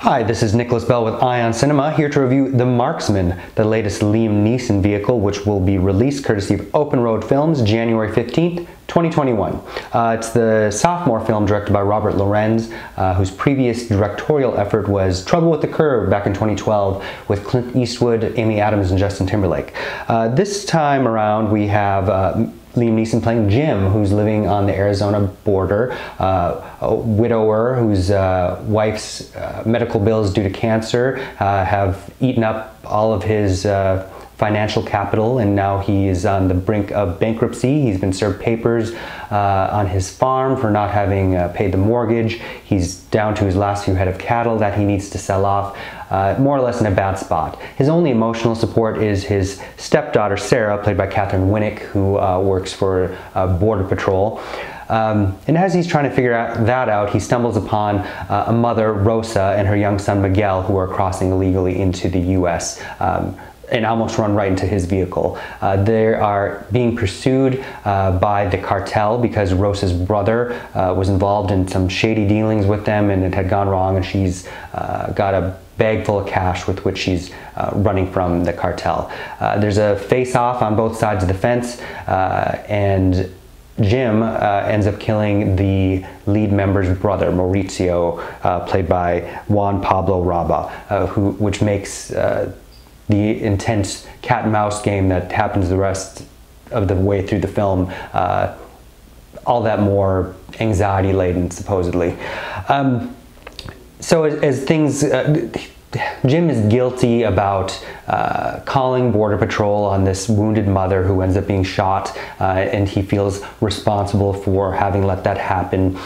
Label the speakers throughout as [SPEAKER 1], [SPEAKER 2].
[SPEAKER 1] Hi, this is Nicolas with IONCINEMA, here to review The Marksman, the latest Liam Neeson vehicle, which will be released courtesy of Open Road Films, January 15th, 2021. It's the sophomore film directed by Robert Lorenz, whose previous directorial effort was Trouble with the Curve back in 2012 with Clint Eastwood, Amy Adams, and Justin Timberlake. This time around we have Liam Neeson playing Jim, who's living on the Arizona border, a widower whose wife's medical bills due to cancer have eaten up all of his financial capital, and now he is on the brink of bankruptcy. He's been served papers on his farm for not having paid the mortgage. He's down to his last few head of cattle that he needs to sell off, more or less in a bad spot. His only emotional support is his stepdaughter Sarah, played by Katheryn Winnick, who works for Border Patrol. And as he's trying to figure that out, he stumbles upon a mother, Rosa, and her young son Miguel, who are crossing illegally into the US. And almost run right into his vehicle. They are being pursued by the cartel because Rosa's brother was involved in some shady dealings with them, and it had gone wrong, and she's got a bag full of cash with which she's running from the cartel. There's a face-off on both sides of the fence, and Jim ends up killing the lead member's brother, Mauricio, played by Juan Pablo Raba, which makes the intense cat-and-mouse game that happens the rest of the way through the film all that more anxiety-laden, supposedly. So as things, Jim is guilty about calling Border Patrol on this wounded mother who ends up being shot, and he feels responsible for having let that happen.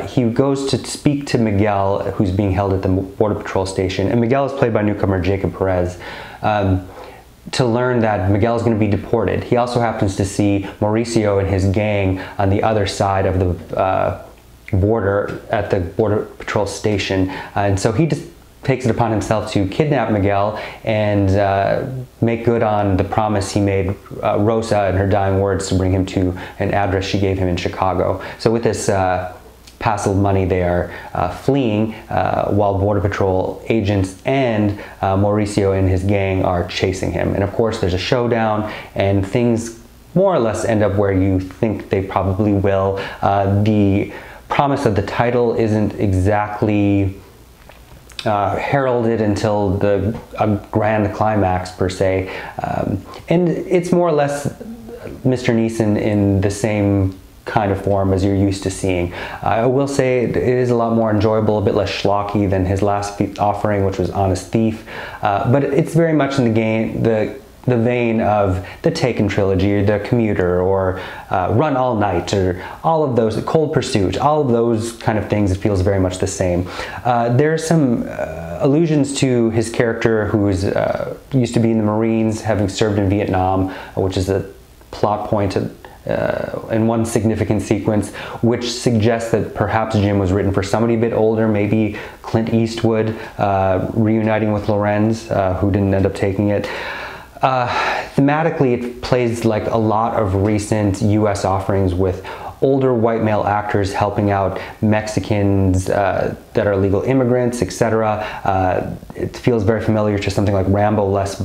[SPEAKER 1] He goes to speak to Miguel, who's being held at the Border Patrol station, and Miguel is played by newcomer Jacob Perez, to learn that Miguel is going to be deported. He also happens to see Mauricio and his gang on the other side of the border at the Border Patrol station, and so he just takes it upon himself to kidnap Miguel and make good on the promise he made Rosa in her dying words to bring him to an address she gave him in Chicago. So with this passel money, they are fleeing while Border Patrol agents and Mauricio and his gang are chasing him. And of course there's a showdown, and things more or less end up where you think they probably will. The promise of the title isn't exactly heralded until a grand climax, per se, and it's more or less Mr. Neeson in the same kind of form as you're used to seeing. I will say it is a lot more enjoyable, a bit less schlocky than his last offering, which was Honest Thief, but it's very much in the vein of the Taken trilogy, or The Commuter, or Run All Night, or all of those, Cold Pursuit, all of those kind of things. It feels very much the same. There are some allusions to his character, who used to be in the Marines, having served in Vietnam, which is a plot point in one significant sequence, which suggests that perhaps Jim was written for somebody a bit older, maybe Clint Eastwood reuniting with Lorenz, who didn't end up taking it. Thematically, it plays like a lot of recent US offerings, with older white male actors helping out Mexicans that are illegal immigrants, etc. It feels very familiar to something like Rambo Last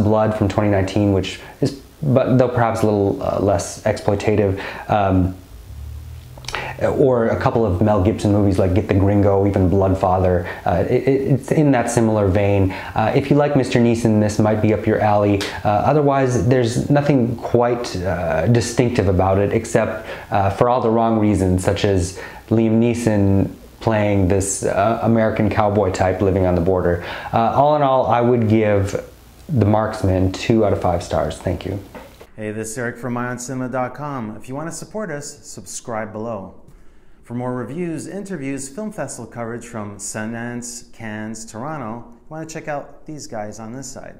[SPEAKER 1] Blood from 2019, which is, but though perhaps a little less exploitative, or a couple of Mel Gibson movies like Get the Gringo, even Bloodfather. It's in that similar vein. If you like Mr. Neeson, this might be up your alley. Otherwise, there's nothing quite distinctive about it, except for all the wrong reasons, such as Liam Neeson playing this American cowboy type living on the border. All in all, I would give The Marksman 2 out of 5 stars. Thank you.
[SPEAKER 2] Hey, this is Eric from IONCINEMA.com. If you want to support us, subscribe below. For more reviews, interviews, film festival coverage from Sundance, Cannes, Toronto, you want to check out these guys on this side.